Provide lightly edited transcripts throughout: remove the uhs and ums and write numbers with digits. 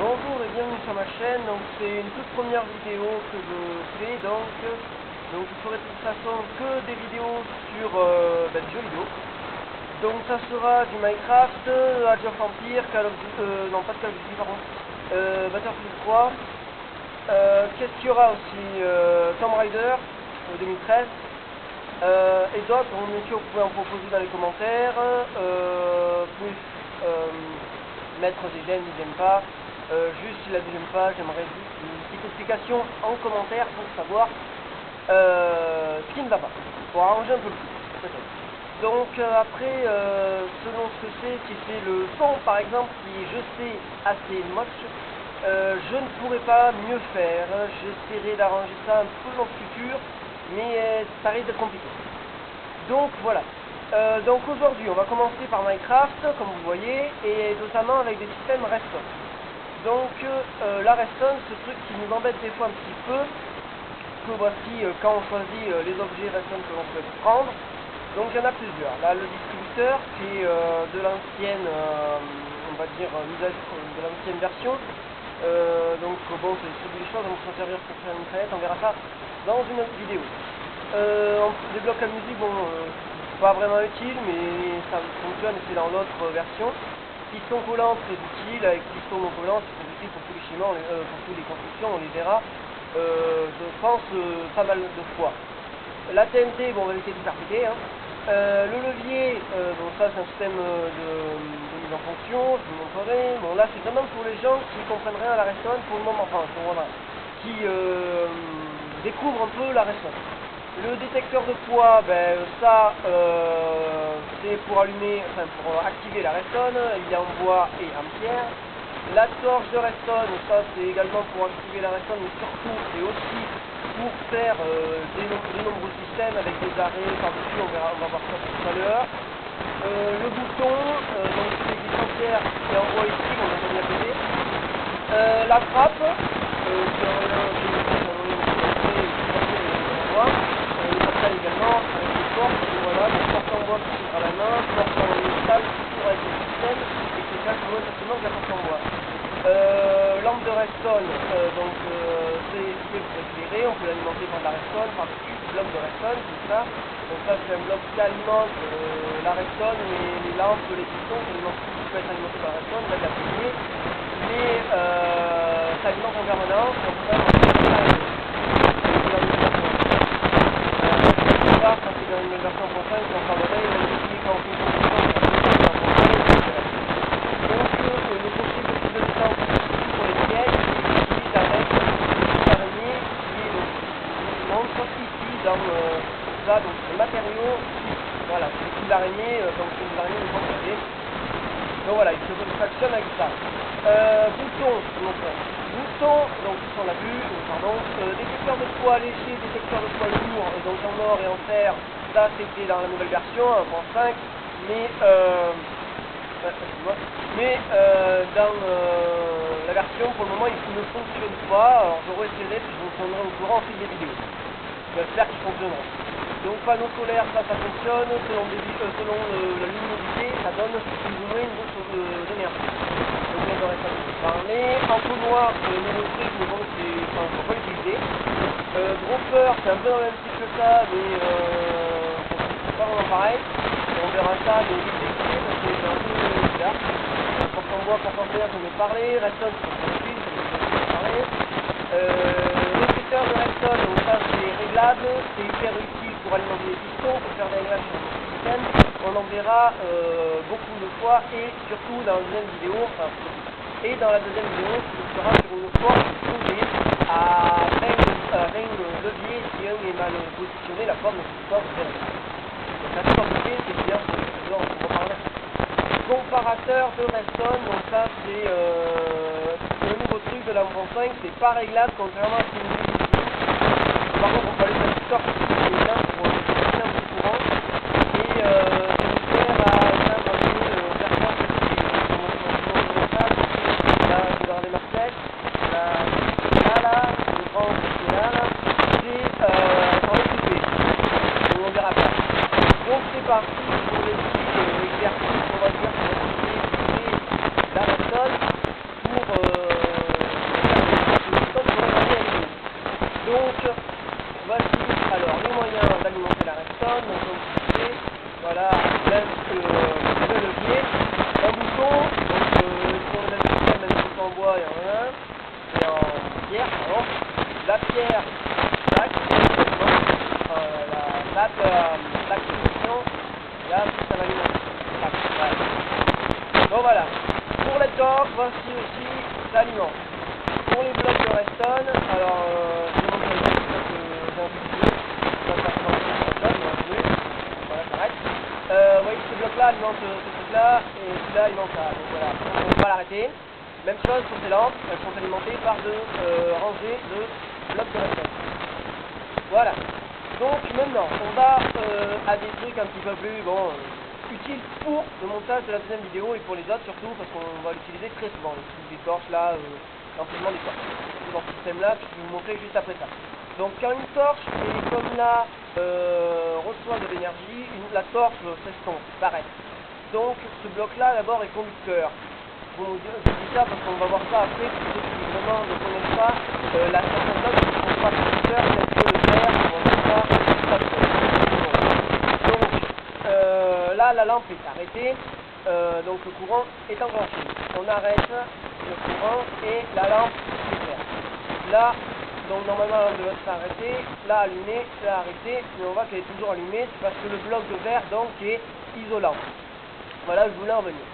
Bonjour et bienvenue sur ma chaîne. Donc c'est une toute première vidéo que je fais, donc je ferai de toute façon que des vidéos sur des jeux vidéo. Donc ça sera du Minecraft, Age of Empires, Call of Duty, non pas de Call of Duty pardon, Battlefield 3. Qu'est-ce qu'il y aura aussi, Tomb Raider 2013 et d'autres. Donc bien sûr vous pouvez en proposer dans les commentaires, vous pouvez mettre des j'aime, des j'aime pas. Juste si la deuxième page, j'aimerais juste une petite explication en commentaire pour savoir ce qui ne va pas, pour arranger un peu le tout, peut-être. Donc après, selon ce que c'est, si c'est le son par exemple, qui je sais assez moche, je ne pourrai pas mieux faire. J'essaierai d'arranger ça un peu dans le futur, mais ça risque d'être compliqué. Donc voilà. Donc aujourd'hui, on va commencer par Minecraft, comme vous voyez, et notamment avec des systèmes redstone. Donc la redstone, ce truc qui nous embête des fois un petit peu, que voici quand on choisit les objets redstone que l'on peut prendre. Donc il y en a plusieurs. Là, le distributeur, qui est de l'ancienne, on va dire, de l'ancienne version. Donc bon, c'est des choses, on peut s'en servir pour faire une traite, on verra ça dans une autre vidéo. Des blocs à musique, bon, pas vraiment utile, mais ça fonctionne et c'est dans l'autre version. Piston collant, très utile, avec piston non collant, c'est très utile pour tous les schémas, pour toutes les constructions, on les verra, je pense, pas mal de fois. La TNT, bon, on va essayer de faire péter, hein. Le levier, bon, ça c'est un système de mise en fonction, je vous montrerai. Bon, là c'est vraiment pour les gens qui comprennent rien à la redstone pour le moment, enfin, qui découvrent un peu la redstone. Le détecteur de poids, ben ça c'est pour allumer, enfin pour activer la redstone, il y a en bois et en pierre. La torche de redstone, ça c'est également pour activer la redstone, mais surtout c'est aussi pour faire des nombreux systèmes avec des arrêts par-dessus, on va voir ça tout à l'heure. Le bouton, donc c'est des entières qui envoie ici, on a bien pété. La frappe, également avec les portes, voilà, donc porte en bois qui s'ouvre à la main, porte en métal qui s'ouvre avec le système et qui cache moins facilement que la porte en bois. Lampe de redstone, donc c'est fait pour éclairer, on peut l'alimenter par de la redstone, par des blocs de redstone, c'est ça. Donc ça c'est un bloc qui alimente la redstone, les lampes, les pistons, qui peut être alimenté par la redstone, on va l'appliquer, mais ça alimente en permanence, et on peut pas quand c'est dans une version 1.5, j'en parlerai, quand on fait une version 1.5, donc le possible de de licence pour les pièges, qui utilise avec une araignée qui est donc montre ici dans là, donc le matériau, voilà, c'est une araignée, donc c'est une araignée de grande taille. Donc voilà, il se fonctionne avec ça. Bouton, donc ils sont la vue, pardon, détecteur de poids léger, détecteur de poids lourd, et donc en or et en fer, ça c'était dans la nouvelle version, 1.5, mais dans la version pour le moment il ne fonctionne pas, alors je réessayerai puis je vous tiendrai au courant en fil des vidéos. J'espère qu'il fonctionnera. Donc panneau solaire, ça fonctionne, selon la luminosité, ça donne plus ou moins une bourse d'énergie. Donc on aurait pas parler. Entonnoir, c'est le nouveau truc, mais bon, on ne peut pas l'utiliser. Dropper, c'est un peu dans le même style que ça, mais c'est pas vraiment pareil. On verra ça, mais vite expliqué, parce que c'est un peu bizarre. Porte en bois, porte en fer, j'en ai parlé. Redstone, c'est un peu utile, j'en ai parlé. L'émetteur de redstone, donc ça c'est réglable, c'est hyper utile pour alimenter les pistons, pour faire des réglages sur le système. On en verra beaucoup de fois et surtout dans la deuxième vidéo, enfin, et dans la deuxième vidéo qui sera sur une porte trouvée à 20 leviers si un est mal positionné, la porte ne se pas bien. Donc c'est assez compliqué, c'est bien, on va parler. Comparateur de redstone, donc ça c'est le nouveau truc de la 1.5, c'est pas réglable contrairement à ce que nous dit ici. Par contre on peut aller faire une sorte de lien pour passer un peu de courant et ça nous sert à atteindre un peu vers là, c'est dans les martèches, là, je prends ce là, c'est en occupé, on verra pas. Donc c'est parti pour les petits exercices, on va dire, pour essayer d'utiliser la redstone pour voici aussi, ça alimente. Pour les blocs de redstone, alors je vais montrer parce que j'ai un peu de jeu. Ça commence à redstone, on va jouer. Voilà, ça arrête. Vous voyez que ce bloc là alimente ce truc là, et celui-là alimente ça. Donc voilà, on va l'arrêter. Même chose pour ces lampes, elles sont alimentées par deux rangées de blocs de redstone. Voilà. Donc maintenant, on va à des trucs un petit peu plus utiles pour le montage de la deuxième vidéo et pour les autres surtout parce qu'on va l'utiliser très souvent. Les torches là, l'emplacement des torches. Dans ce système là, je vais vous montrer juste après ça. Donc quand une torche est comme là reçoit de l'énergie, la torche s'estompe, s'arrête. Donc ce bloc là d'abord est conducteur. Bon, je dis ça parce qu'on va voir ça après, pour ceux qui vraiment ne connaissent pas la certaine blocs qui ne sont pas conducteurs, tels que le verre, on va voir ça. Donc là la lampe est arrêtée, donc le courant est enclenché. On arrête le courant et la lampe s'éteint. Là, donc normalement la lampe doit s'arrêter, là allumée, là arrêtée, mais on voit qu'elle est toujours allumée, c'est parce que le bloc de verre donc est isolant. Voilà, je voulais en venir.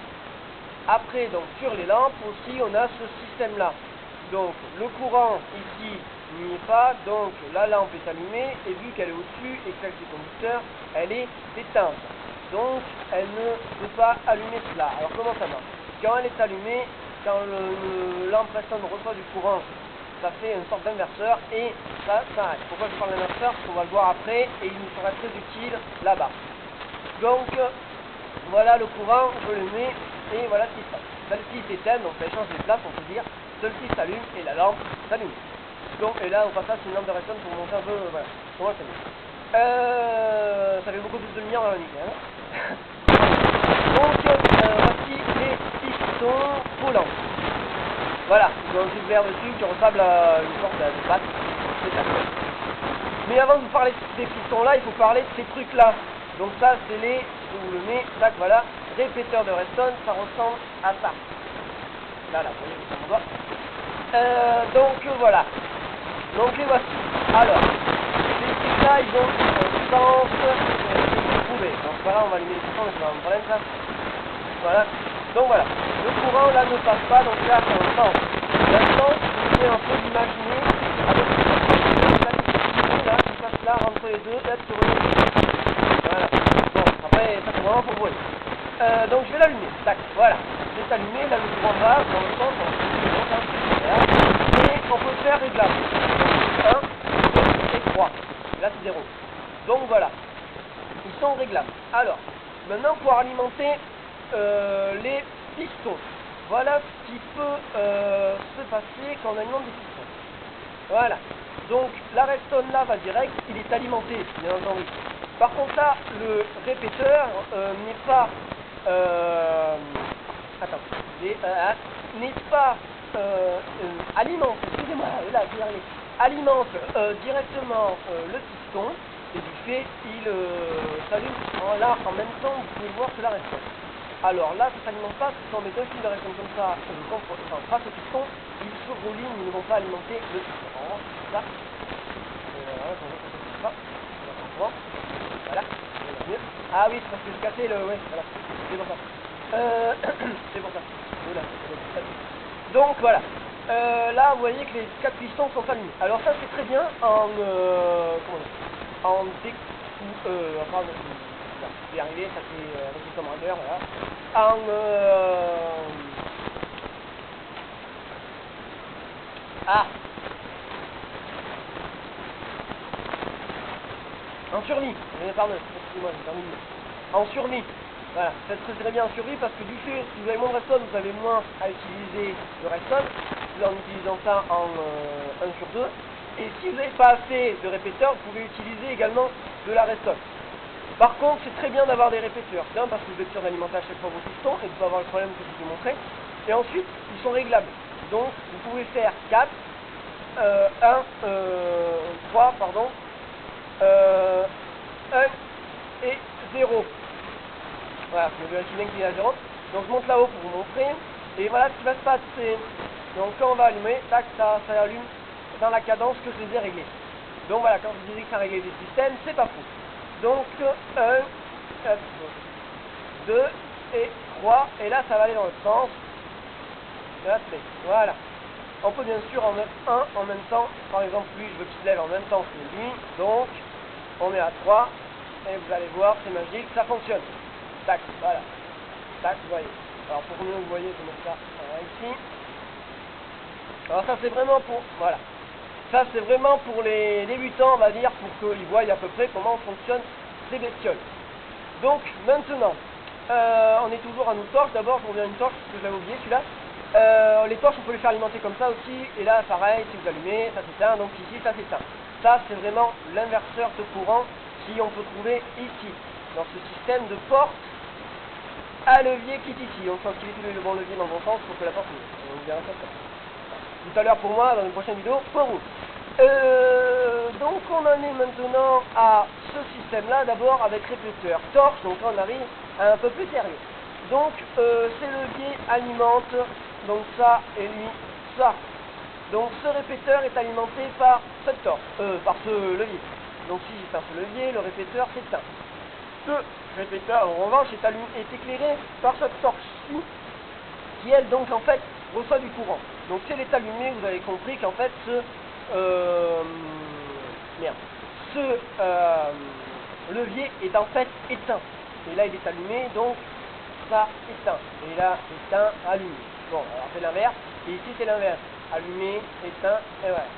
Après, donc sur les lampes aussi, on a ce système-là. Donc le courant ici n'y est pas, donc la lampe est allumée, et vu qu'elle est au-dessus et qu'elle est conducteur, elle est éteinte. Donc elle ne peut pas allumer cela. Alors comment ça marche? Quand elle est allumée, quand le lampe redstone reçoit du courant, ça fait une sorte d'inverseur et ça s'arrête. Pourquoi je parle d'inverseur? Parce qu'on va le voir après et il nous sera très utile là-bas. Donc voilà le courant, je le mets et voilà ce qui se passe. Celle-ci s'éteint, donc ça échange les places, on peut dire. Celle-ci s'allume et la lampe s'allume. Donc, et là au passage c'est une lampe de redstone pour montrer un peu, voilà, comment elle s'allume. Ça fait beaucoup plus de lumière dans la nuit, hein. Donc voici les pistons collants. Voilà, ils ont un truc vert dessus qui ressemble à une sorte de patte. C'est ça. Mais avant de vous parler de ces pistons là, il faut parler de ces trucs là. Donc ça c'est les, je vous le mets, tac, voilà, répéteurs de redstone, ça ressemble à ça. Là, vous voyez, c'est mon doigt. Donc voilà. Donc les voici. Alors, ces trucs là, ils ont un sens trouvé. Donc voilà, on va allumer les pistons, mais c'est pas un problème ça. Voilà. Donc voilà. Le courant là ne passe pas, donc là c'est un sens. Maintenant, vous pouvez un peu l'imaginer avec là, qui passe là, entre les deux, peut-être sur une. Voilà. Bon, après, ça c'est vraiment pour vous. Donc je vais l'allumer. Tac, voilà. C'est allumé, là le courant va dans le sens, et on peut faire réglage. 1, 2 et 3. Là c'est 0. Donc voilà. Ils sont réglables. Alors, maintenant pour alimenter les pistons. Voilà ce qui peut se passer quand on alimente des pistons. Voilà. Donc la redstone là va direct, il est alimenté, bien entendu. Par contre là, le répéteur n'est pas n'est pas alimente, excusez-moi, là je vais y arriver, alimente directement le piston, et du fait il s'allume là en même temps, vous pouvez voir que la redstone. Alors là, ça ne s'alimente pas, ce sont des deux fils de redstone comme ça, face au piston, ils se relignent, ils ne vont pas alimenter le piston. En revanche, là, voilà, ah oui, c'est parce que j'ai cassé le, ouais, voilà, c'est pour ça. C'est pour ça. Donc voilà. Là, vous voyez que les 4 pistons sont allumés. Alors ça, c'est très bien en enfin, je vais y arriver, ça fait avec les commandeurs, voilà. En survie. Pardon, excusez-moi, j'ai terminé. En survie. Voilà, ça serait très bien en survie parce que du fait, si vous avez moins de redstone, vous avez moins à utiliser de redstone, en utilisant ça en 1 sur 2. Et si vous n'avez pas assez de répéteurs, vous pouvez utiliser également de la redstone. Par contre, c'est très bien d'avoir des répéteurs, bien parce que vous êtes sûr d'alimenter à chaque fois vos pistons et de ne pas avoir le problème que je vous ai montré. Et ensuite, ils sont réglables. Donc, vous pouvez faire 4, 3, pardon, 1 et 0. Voilà, je vérifie bien qu'il est à 0. Donc je monte là-haut pour vous montrer. Et voilà ce qui va se passer. Donc quand on va allumer, tac, ça allume dans la cadence que je les ai réglés. Donc voilà, quand je disais que ça réglait les systèmes, c'est pas faux. Donc 1, 2 et 3. Et là ça va aller dans le sens. là c'est, voilà. On peut bien sûr en mettre un en même temps, par exemple lui je veux qu'il se lève en même temps que lui, donc on met à 3, et vous allez voir, c'est magique, ça fonctionne. Tac, voilà. Tac, vous voyez. Alors pour mieux vous voyez, je vais mettre ça ici. Alors ça c'est vraiment pour, voilà. Ça c'est vraiment pour les débutants, on va dire, pour qu'ils voient à peu près comment fonctionnent ces bestioles. Donc maintenant, on est toujours à nos torches. D'abord je reviens à une torche, parce que j'avais oublié celui-là. Les torches on peut les faire alimenter comme ça aussi, et là pareil, si vous allumez, ça s'éteint, donc ici ça s'éteint. Ça c'est vraiment l'inverseur de courant qui on peut trouver ici, dans ce système de porte à levier qui est ici. On peut activer tous les bons leviers dans le bon sens pour que la porte ouvre. On verra ça comme ça. Tout à l'heure pour moi, dans une prochaine vidéo, pour vous. Donc on en est maintenant à ce système là, d'abord avec répéteur torche, donc là on arrive à un peu plus sérieux. Donc ces leviers alimentent donc ça et lui ça. Donc ce répéteur est alimenté par cette torche, par ce levier. Donc si j'éteins ce levier, le répéteur s'éteint. Ce répéteur en revanche est éclairé par cette torche-ci, qui elle donc en fait reçoit du courant. Donc si elle est allumée, vous avez compris qu'en fait ce levier est en fait éteint. Et là il est allumé, donc ça éteint. Et là éteint, allumé. Bon, alors c'est l'inverse. Et ici c'est l'inverse. Allumé, éteint, et voilà.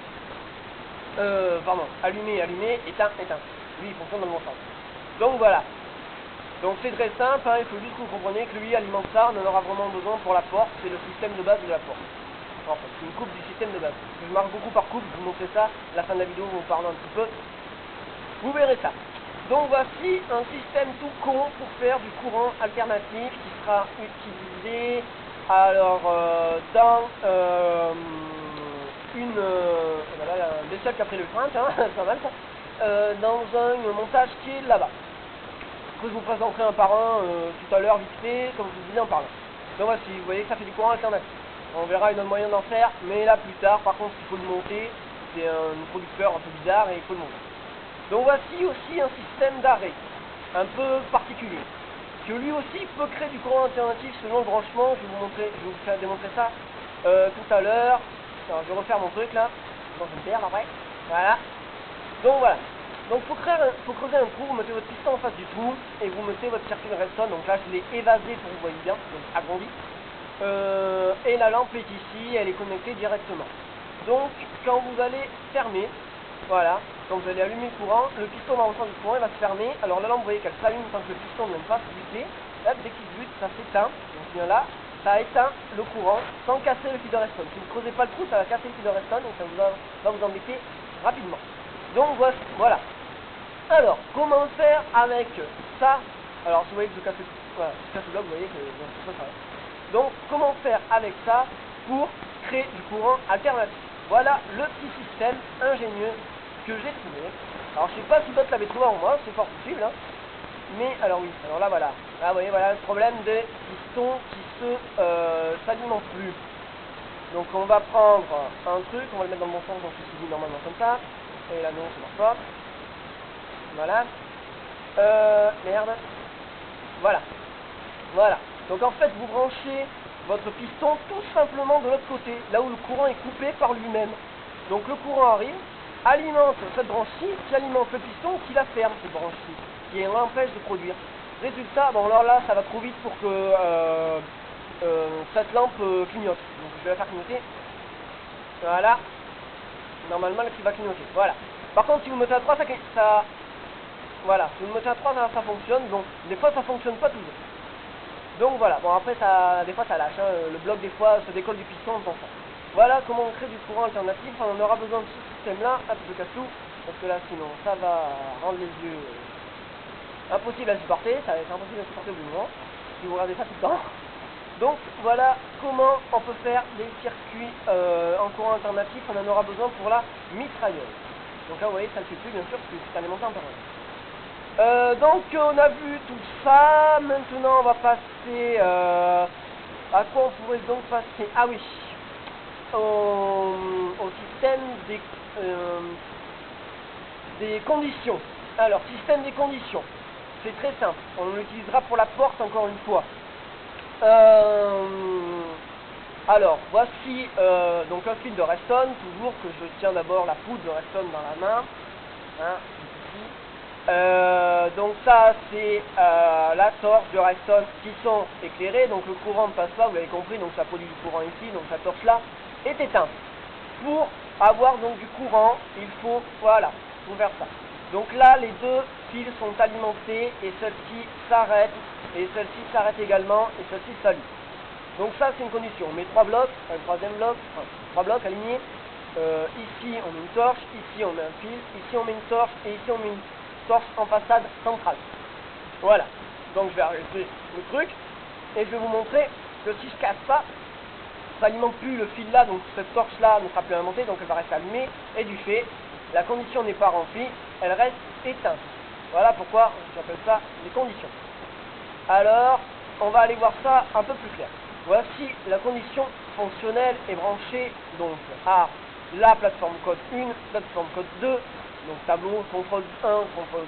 Pardon, allumé, allumé, éteint, éteint. Lui il fonctionne dans le bon sens. Donc voilà. Donc c'est très simple, hein, il faut juste que vous compreniez que lui alimente ça, on en aura vraiment besoin pour la porte, c'est le système de base de la porte. En fait, c'est une coupe du système de base. Je marche beaucoup par coupe, je vous montrerai ça, à la fin de la vidéo, vous parlez un petit peu. Vous verrez ça. Donc voici un système tout con pour faire du courant alternatif qui sera utilisé alors dans voilà, un bestiole qui a pris le frein, hein, c'est pas mal ça, dans un montage qui est là-bas. Que je vous présenterai un par un tout à l'heure vite fait, comme je vous disais en parlant. Donc voici, vous voyez que ça fait du courant alternatif. On verra une autre moyen d'en faire, mais là plus tard, par contre il faut le monter, c'est un conducteur un peu bizarre et il faut le monter. Donc voici aussi un système d'arrêt, un peu particulier, que lui aussi peut créer du courant alternatif selon le branchement. Je vais vous faire démontrer ça tout à l'heure. Alors je vais refaire mon truc là, sinon je me perds après. Voilà. Donc voilà. Donc pour creuser un trou, vous mettez votre piston en face du trou et vous mettez votre circuit de redstone. Donc là je l'ai évasé pour que vous voyez bien, donc agrandi. Et la lampe est ici, elle est connectée directement. Donc quand vous allez fermer, voilà, quand vous allez allumer le courant, le piston va recevoir du courant, il va se fermer. Alors la lampe, vous voyez qu'elle s'allume tant que le piston ne vient pas se buter. Là, dès qu'il se bute, ça s'éteint. Donc bien là, ça éteint le courant sans casser le fil de redstone. Si vous ne creusez pas le trou, ça va casser le fil de redstone et ça va vous embêter rapidement. Donc voilà. Alors, comment faire avec ça? Alors, si vous voyez que je casse le bloc, vous voyez que ça s'arrête. Donc, comment faire avec ça pour créer du courant alternatif? Voilà le petit système ingénieux que j'ai trouvé. Alors, je sais pas si d'autres l'avaient trouvé en moi, c'est fort possible, hein. Mais, alors oui, alors là, voilà. Là, vous voyez, voilà le problème des pistons qui s'alimentent plus. Donc, on va prendre un truc, on va le mettre dans le bon sens, donc il se dit normalement comme ça. Et là, non, ça marche pas. Voilà. Merde. Voilà. Voilà. Donc en fait, vous branchez votre piston tout simplement de l'autre côté, là où le courant est coupé par lui-même. Donc le courant arrive, alimente cette branche-ci, qui alimente le piston, qui la ferme, cette branche-ci, qui l'empêche de produire. Résultat, bon alors là, ça va trop vite pour que cette lampe clignote. Donc je vais la faire clignoter. Voilà. Normalement, elle va clignoter. Voilà. Par contre, si vous mettez à 3, ça voilà, si vous le mettez à 3, ça fonctionne, donc des fois ça fonctionne pas toujours. Donc voilà, bon après des fois ça lâche, hein. Le bloc des fois se décolle du piston, on ça. Voilà comment on crée du courant alternatif. On aura besoin de ce système là, hop, je casse tout, parce que là sinon ça va rendre les yeux impossible à supporter, ça va être impossible à supporter au bout du moment, si vous regardez ça tout le temps. Donc voilà comment on peut faire des circuits en courant alternatif. On en aura besoin pour la mitrailleuse. Donc là vous voyez ça ne fait plus bien sûr, parce que c'est alimenté en permanence. Donc on a vu tout ça, maintenant on va passer à quoi on pourrait donc passer? Ah oui, au système des conditions. Alors, système des conditions, c'est très simple, on l'utilisera pour la porte encore une fois. Alors, voici donc un fil de Redstone, toujours que je tiens d'abord la poudre de Redstone dans la main. Hein, ici. Donc ça, c'est la torche de Redstone qui sont éclairées, donc le courant ne passe pas, vous l'avez compris, donc ça produit du courant ici, donc la torche là est éteinte. Pour avoir donc du courant, il faut, voilà, pour faire ça. Donc là, les deux fils sont alimentés et celle-ci s'arrête, et celle-ci s'arrête également, et celle-ci s'allume. Donc ça, c'est une condition. On met 3 blocs, un troisième bloc, enfin, 3 blocs alignés. Ici, on met une torche, ici, on met un fil, ici, on met une torche, et ici, on met une torche en façade centrale. Voilà. Donc je vais arrêter le truc, et je vais vous montrer que si je casse ça, ça n'alimente plus le fil là, donc cette torche là ne sera plus alimentée, donc elle va rester allumée, et du fait, la condition n'est pas remplie, elle reste éteinte. Voilà pourquoi j'appelle ça les conditions. Alors, on va aller voir ça un peu plus clair. Voici la condition fonctionnelle et branchée donc à la plateforme code 1, plateforme code 2, donc tableau contrôle 1, contrôle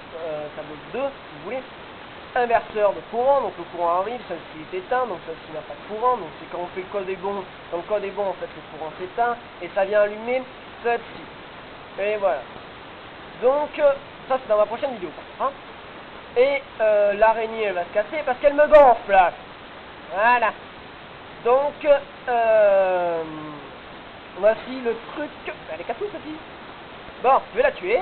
tableau 2, si vous voulez. Inverseur de courant, donc le courant arrive, celle-ci est éteinte, donc celle-ci n'a pas de courant, donc c'est quand on fait le code est bon, quand le code est bon en fait le courant s'éteint, et ça vient allumer celle-ci. Et voilà. Donc ça c'est dans ma prochaine vidéo. Hein. Et l'araignée elle va se casser parce qu'elle me gonfle là. Voilà. Donc voici le truc. Elle est cassée celle-ci. Bon, je vais la tuer.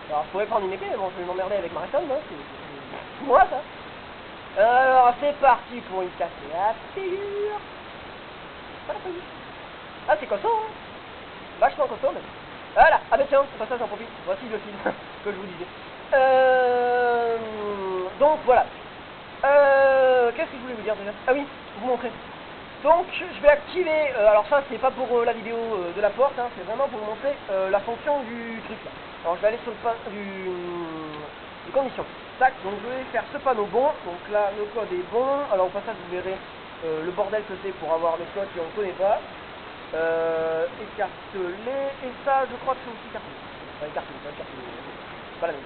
Alors je pourrais prendre une épée, mais bon je vais m'emmerder avec ma redstone, hein. C'est moi ça. Alors c'est parti pour une casser la figure. Ah c'est costaud hein. Vachement costaud même. Voilà, ah ben tiens, au passage j'en profite, voici le film que je vous disais. Donc voilà. Qu'est-ce que je voulais vous dire déjà? Ah oui, vous montrer. Donc je vais activer, alors ça c'est pas pour la vidéo de la porte, hein, c'est vraiment pour vous montrer la fonction du truc là. Alors je vais aller sur le panneau du conditions. Tac, donc je vais faire ce panneau bon, donc là le code est bon, alors au passage vous verrez le bordel que c'est pour avoir le code si on ne connaît pas. Écartelé, et ça je crois que c'est aussi écartelé. Enfin, écartelé, c'est pas la même.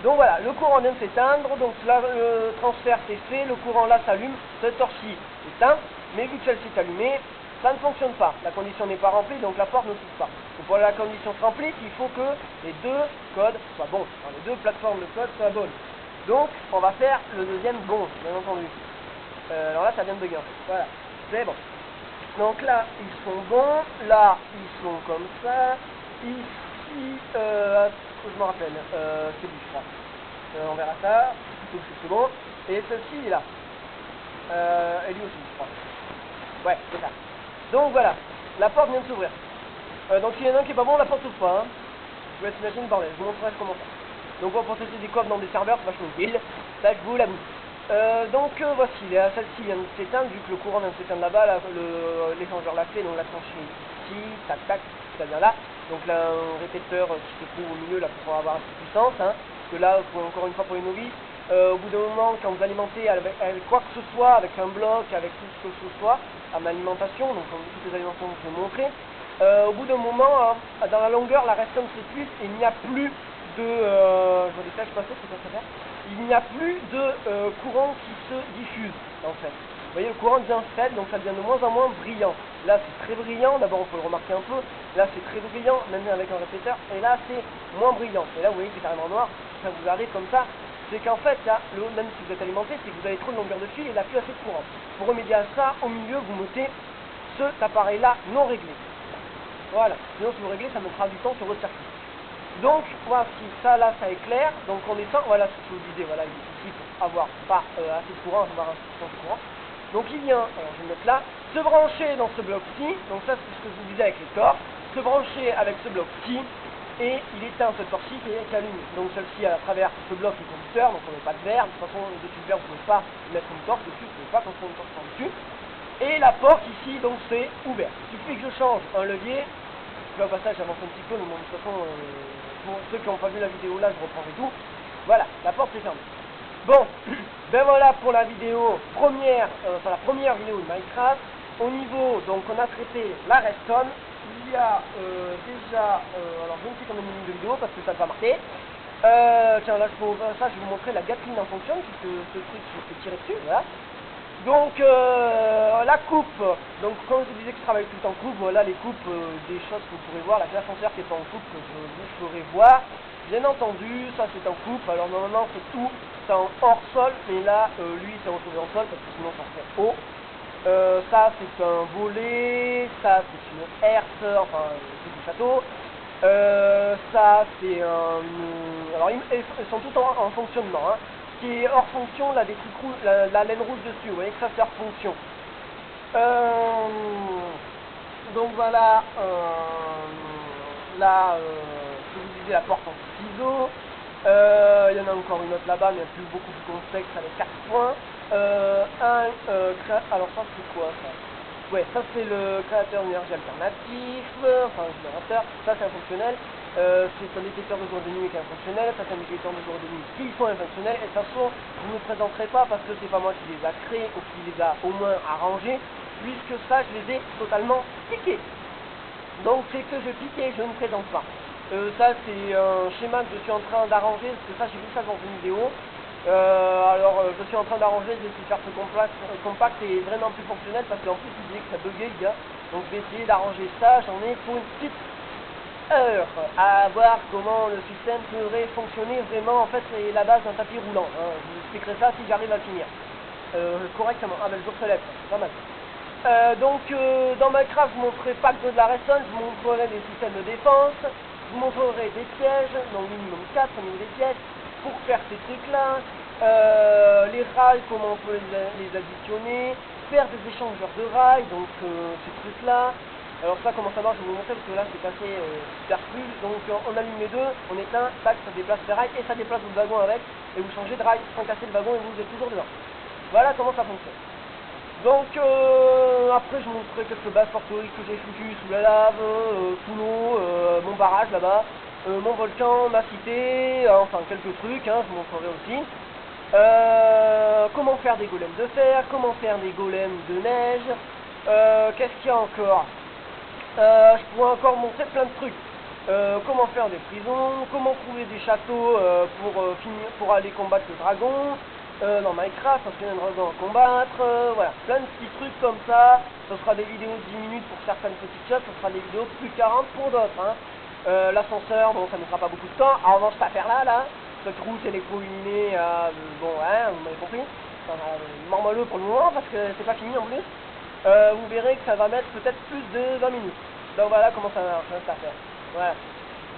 Donc voilà, le courant vient de s'éteindre, donc là le transfert c'est fait, le courant là s'allume, cette torche-ci est éteinte, mais vu que celle-ci est allumée, ça ne fonctionne pas. La condition n'est pas remplie, donc la porte ne s'ouvre pas. Donc pour la condition se remplie, il faut que les deux codes soient bons, enfin, les deux plateformes de code soient bonnes. Donc on va faire le deuxième bon, bien entendu. Alors là ça vient de bugger en fait, voilà, c'est bon. Donc là, ils sont bons, là, ils sont comme ça, ici, je me rappelle, c'est lui, je crois. On verra ça, c'est bon, et celle-ci est là. Et lui aussi, je crois. Ouais, c'est ça. Donc voilà, la porte vient de s'ouvrir. Donc s'il y en a un qui est pas bon, la porte s'ouvre pas. Hein. Je vous laisse imaginer le bordel, je vous montrerai comment faire. Donc on va processer des coffres dans des serveurs, c'est vachement utile, ça je vous l'avoue. Donc voici, celle-ci vient de s'éteindre, vu que le courant vient de s'éteindre là-bas, l'échangeur l'a fait, donc la tranche ici, tac tac, ça vient là. Donc là un répéteur qui se trouve au milieu là pour avoir assez de puissance, hein, parce que là, encore une fois pour les novices, au bout d'un moment, quand vous alimentez avec quoi que ce soit, avec un bloc, avec tout ce que ce soit, en alimentation, donc toutes les alimentations que je vais montrer, au bout d'un moment, dans la longueur, la redstone s'épuise et il n'y a plus de... je vois des flèches passer, c'est quoi ça faire? Il n'y a plus de courant qui se diffuse, en fait. Vous voyez, le courant devient faible, donc ça devient de moins en moins brillant. Là, c'est très brillant, d'abord on peut le remarquer un peu. Là, c'est très brillant, même avec un répéteur, et là, c'est moins brillant. Et là, vous voyez, c'est carrément noir, ça vous arrive comme ça. C'est qu'en fait, là, même si vous êtes alimenté, c'est que vous avez trop de longueur de fil et il n'a plus assez de courant. Pour remédier à ça, au milieu, vous mettez cet appareil-là non réglé. Voilà, sinon si vous réglez, ça mettra du temps sur votre circuit. Donc, voici, ça là, ça est clair. Donc on descend, voilà ce que je vous disais, voilà, il est ici pour avoir pas assez de courant, avoir un peu de courant. Donc il vient, alors je vais le mettre là, se brancher dans ce bloc-ci, donc ça c'est ce que je vous disais avec les corps, se brancher avec ce bloc-ci, et il éteint cette torche-ci qui est allumée. Donc celle-ci à travers ce bloc est conducteur, donc on met pas de verre, de toute façon dessus de verre vous ne pouvez pas mettre une torche dessus, vous ne pouvez pas construire une torche dessus. Et la porte ici, donc c'est ouvert. Il suffit que je change un levier. Là, au passage, j'avance un petit peu, mais bon, de toute façon, pour ceux qui n'ont pas vu la vidéo là, je reprendrai tout. Voilà, la porte est fermée. Bon, ben voilà pour la vidéo première, la première vidéo de Minecraft. Au niveau, donc on a traité la redstone. Il y a déjà, alors je ne sais combien de minutes de vidéo parce que ça ne va pas marquer. Tiens, là, je vais vous montrer la Gatling en fonction, puisque ce truc, je peux tirer dessus, voilà. Donc la coupe, donc comme je vous disais que je travaille tout en coupe, voilà les coupes des choses que vous pourrez voir, la classe entière qui est en coupe que je vous ferai voir. Bien entendu, ça c'est en coupe, alors normalement c'est tout, c'est en hors sol, mais là lui s'est retrouvé en sol parce que sinon ça serait haut. Ça c'est un volet, ça c'est une herse, enfin c'est du château. Ça c'est un... alors ils sont tous en fonctionnement, hein. Qui est hors fonction, là, des trucs rouges, la laine rouge dessus, vous voyez que ça c'est hors fonction. Donc voilà, là, je vous disais la porte en ciseaux. Il y en a encore une autre là-bas, mais beaucoup plus complexe avec 4 points. Alors ça c'est quoi ça? Ouais, ça c'est le créateur d'énergie alternatif, enfin le générateur, ça c'est un fonctionnel. C'est un détecteur de jour et de nuit qui est un fonctionnel, ça c'est un détecteur de jour et de nuit qui sont infonctionnels, et de toute façon je ne me présenterai pas parce que c'est pas moi qui les a créés ou qui les a au moins arrangés, puisque ça je les ai totalement piqués. Donc c'est que je pique et je ne présente pas. Ça c'est un schéma que je suis en train d'arranger, parce que ça j'ai vu ça dans une vidéo. Je suis en train d'arranger, je vais essayer de faire ce compact et vraiment plus fonctionnel, parce qu'en plus il disait que ça buguait les gars. Donc je vais essayer d'arranger ça, j'en ai pour une petite heure à voir comment le système pourrait fonctionner vraiment. En fait c'est la base d'un tapis roulant, hein. Je vous expliquerai ça si j'arrive à le finir correctement. Ah ben le jour se lève, c'est pas mal. Dans Minecraft je vous montrerai pas que de la redstone, je vous montrerai des systèmes de défense, je vous montrerai des pièges, donc minimum 4 au niveau des pièges, pour faire ces trucs là, les rails, comment on peut les additionner, faire des échangeurs de rails, donc ces trucs là. Alors ça comment ça marche, je vais vous montrer parce que là c'est assez superflu. Donc on allume les deux, on éteint, tac, ça déplace les rails et ça déplace votre wagon avec, et vous changez de rail sans casser le wagon et vous êtes toujours dedans. Voilà comment ça fonctionne. Donc après je vous montrerai quelques bases forteries que j'ai foutues sous la lave, sous l'eau, mon barrage là-bas, mon volcan, ma cité, enfin quelques trucs, hein, je vous montrerai aussi. Comment faire des golems de fer, comment faire des golems de neige, qu'est-ce qu'il y a encore? Je pourrais encore montrer plein de trucs. Comment faire des prisons, comment trouver des châteaux pour aller combattre le dragon dans Minecraft, parce qu'il y a un dragon à combattre, voilà, plein de petits trucs comme ça. Ce sera des vidéos de 10 minutes pour certaines petites choses, ce sera des vidéos plus 40 pour d'autres, hein. L'ascenseur, bon ça ne mettra pas beaucoup de temps. En revanche cette affaire là, cette route électro-illuminée, bon ouais, vous m'avez compris, mormoleux pour le moment parce que c'est pas fini en plus. Vous verrez que ça va mettre peut-être plus de 20 minutes. Donc voilà comment ça marche, hein, cette affaire. Voilà.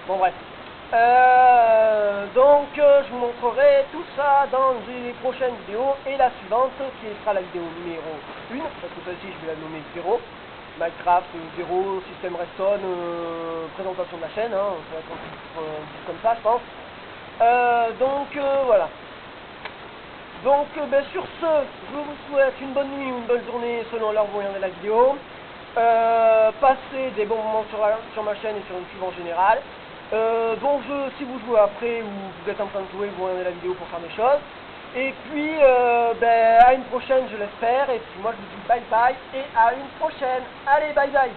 Bon bref. Je vous montrerai tout ça dans les prochaines vidéos et la suivante qui sera la vidéo numéro 1, parce que celle-ci je vais la nommer 0. Minecraft 0, système redstone, présentation de la chaîne, hein, ça va être comme ça je pense. Voilà. Donc sur ce, je vous souhaite une bonne nuit ou une bonne journée selon l'heure où vous regardez la vidéo. Passez des bons moments sur ma chaîne et sur YouTube en général. Bon jeu si vous jouez après ou vous êtes en train de jouer, vous regardez la vidéo pour faire des choses. Et puis à une prochaine je l'espère. Et puis moi je vous dis bye bye et à une prochaine. Allez bye bye.